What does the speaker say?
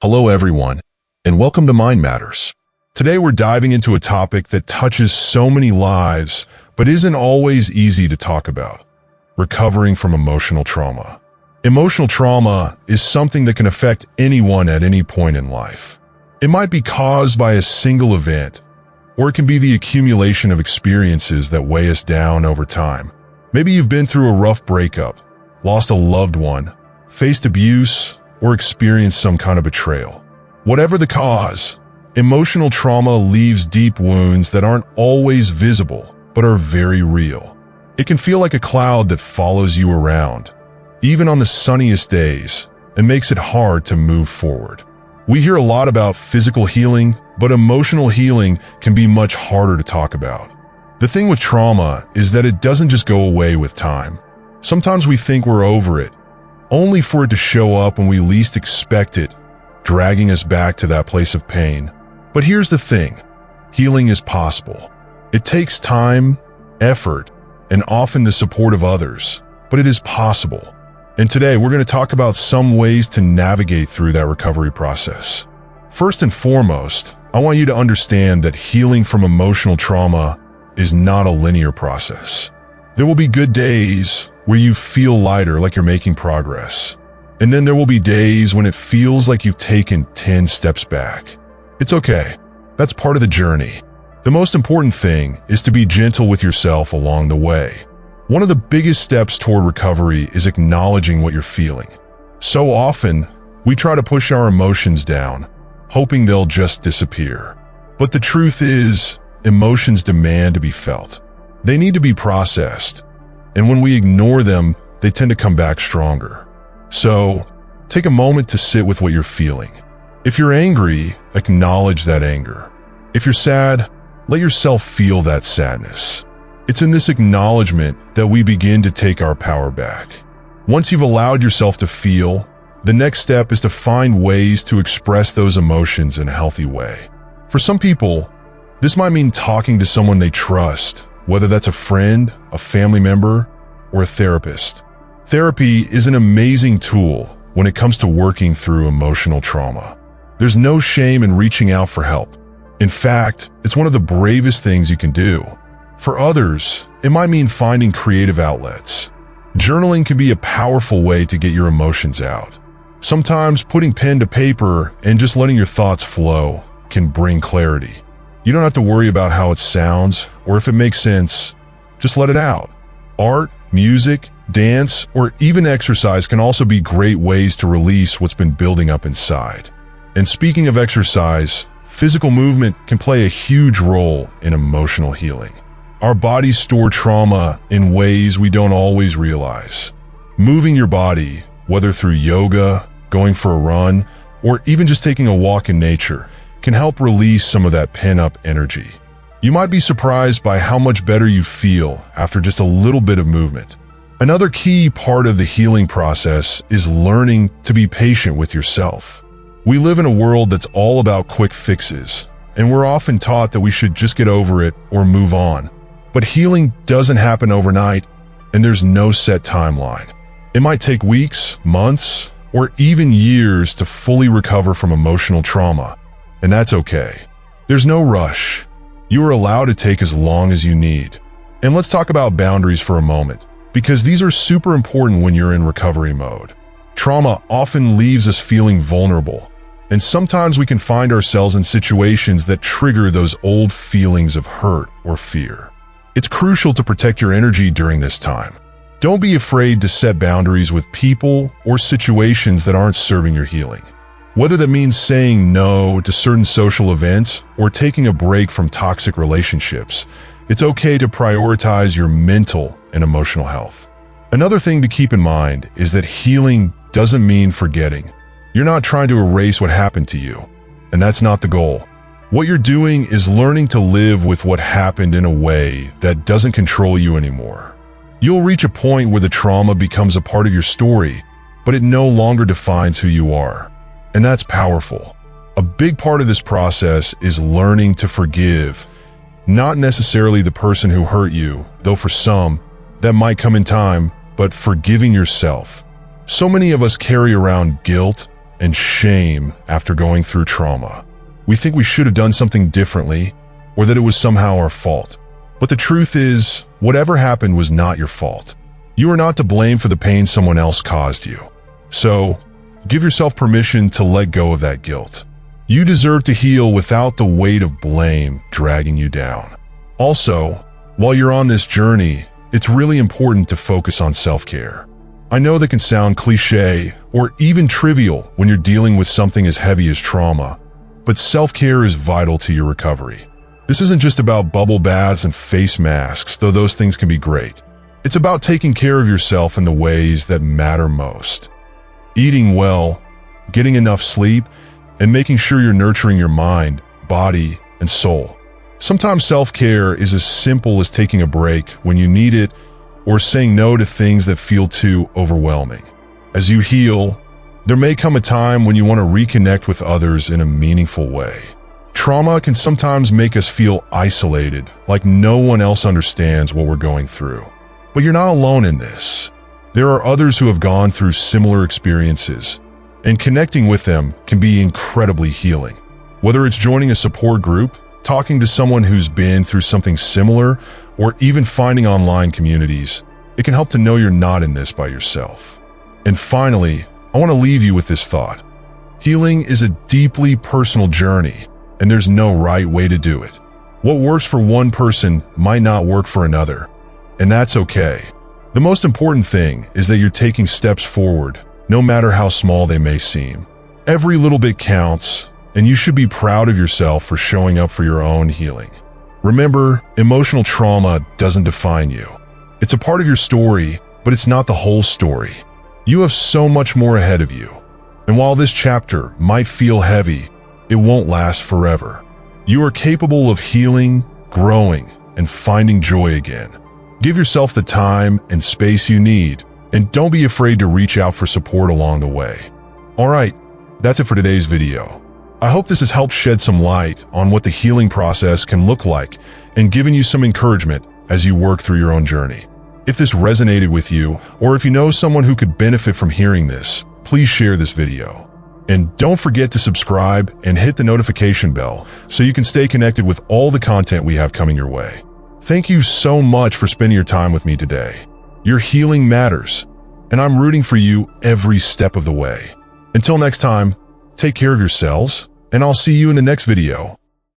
Hello everyone, and welcome to Mind Matters. Today we're diving into a topic that touches so many lives, but isn't always easy to talk about: recovering from emotional trauma. Emotional trauma is something that can affect anyone at any point in life. It might be caused by a single event, or it can be the accumulation of experiences that weigh us down over time. Maybe you've been through a rough breakup, lost a loved one, faced abuse, or experienced some kind of betrayal. Whatever the cause, emotional trauma leaves deep wounds that aren't always visible, but are very real. It can feel like a cloud that follows you around, even on the sunniest days, and makes it hard to move forward. We hear a lot about physical healing, but emotional healing can be much harder to talk about. The thing with trauma is that it doesn't just go away with time. Sometimes we think we're over it, only for it to show up when we least expect it, dragging us back to that place of pain. But here's the thing: healing is possible. It takes time, effort, and often the support of others, but it is possible. And today we're going to talk about some ways to navigate through that recovery process. First and foremost, I want you to understand that healing from emotional trauma is not a linear process. There will be good days where you feel lighter, like you're making progress. And then there will be days when it feels like you've taken 10 steps back. It's okay. That's part of the journey. The most important thing is to be gentle with yourself along the way. One of the biggest steps toward recovery is acknowledging what you're feeling. So often, we try to push our emotions down, hoping they'll just disappear. But the truth is, emotions demand to be felt. They need to be processed. And when we ignore them, they tend to come back stronger. So, take a moment to sit with what you're feeling. If you're angry, acknowledge that anger. If you're sad, let yourself feel that sadness. It's in this acknowledgement that we begin to take our power back. Once you've allowed yourself to feel, the next step is to find ways to express those emotions in a healthy way. For some people, this might mean talking to someone they trust, whether that's a friend, a family member, or a therapist. Therapy is an amazing tool when it comes to working through emotional trauma. There's no shame in reaching out for help. In fact, it's one of the bravest things you can do. For others, it might mean finding creative outlets. Journaling can be a powerful way to get your emotions out. Sometimes putting pen to paper and just letting your thoughts flow can bring clarity. You don't have to worry about how it sounds or if it makes sense. Just let it out. Art, music, dance, or even exercise can also be great ways to release what's been building up inside. And speaking of exercise, physical movement can play a huge role in emotional healing. Our bodies store trauma in ways we don't always realize. Moving your body, whether through yoga, going for a run, or even just taking a walk in nature, can help release some of that pent-up energy. You might be surprised by how much better you feel after just a little bit of movement. Another key part of the healing process is learning to be patient with yourself. We live in a world that's all about quick fixes, and we're often taught that we should just get over it or move on. But healing doesn't happen overnight, and there's no set timeline. It might take weeks, months, or even years to fully recover from emotional trauma. And that's okay. There's no rush. You are allowed to take as long as you need. And let's talk about boundaries for a moment, because these are super important when you're in recovery mode. Trauma often leaves us feeling vulnerable, and sometimes we can find ourselves in situations that trigger those old feelings of hurt or fear. It's crucial to protect your energy during this time. Don't be afraid to set boundaries with people or situations that aren't serving your healing. Whether that means saying no to certain social events or taking a break from toxic relationships, it's okay to prioritize your mental and emotional health. Another thing to keep in mind is that healing doesn't mean forgetting. You're not trying to erase what happened to you, and that's not the goal. What you're doing is learning to live with what happened in a way that doesn't control you anymore. You'll reach a point where the trauma becomes a part of your story, but it no longer defines who you are. And that's powerful. A big part of this process is learning to forgive, not necessarily the person who hurt you, though for some, that might come in time, but forgiving yourself. So many of us carry around guilt, and shame after going through trauma. We think we should have done something differently, or that it was somehow our fault. But the truth is, whatever happened was not your fault. You are not to blame for the pain someone else caused you. So, give yourself permission to let go of that guilt. You deserve to heal without the weight of blame dragging you down. Also, while you're on this journey, it's really important to focus on self-care. I know that can sound cliché or even trivial when you're dealing with something as heavy as trauma, but self-care is vital to your recovery. This isn't just about bubble baths and face masks, though those things can be great. It's about taking care of yourself in the ways that matter most. Eating well, getting enough sleep, and making sure you're nurturing your mind, body, and soul. Sometimes self-care is as simple as taking a break when you need it or saying no to things that feel too overwhelming. As you heal, there may come a time when you want to reconnect with others in a meaningful way. Trauma can sometimes make us feel isolated, like no one else understands what we're going through. But you're not alone in this. There are others who have gone through similar experiences, and connecting with them can be incredibly healing. Whether it's joining a support group, talking to someone who's been through something similar, or even finding online communities, it can help to know you're not in this by yourself. And finally, I want to leave you with this thought. Healing is a deeply personal journey, and there's no right way to do it. What works for one person might not work for another, and that's okay. The most important thing is that you're taking steps forward, no matter how small they may seem. Every little bit counts, and you should be proud of yourself for showing up for your own healing. Remember, emotional trauma doesn't define you. It's a part of your story, but it's not the whole story. You have so much more ahead of you. And while this chapter might feel heavy, it won't last forever. You are capable of healing, growing, and finding joy again. Give yourself the time and space you need, and don't be afraid to reach out for support along the way. Alright, that's it for today's video. I hope this has helped shed some light on what the healing process can look like and given you some encouragement as you work through your own journey. If this resonated with you, or if you know someone who could benefit from hearing this, please share this video. And don't forget to subscribe and hit the notification bell so you can stay connected with all the content we have coming your way. Thank you so much for spending your time with me today. Your healing matters, and I'm rooting for you every step of the way. Until next time, take care of yourselves, and I'll see you in the next video.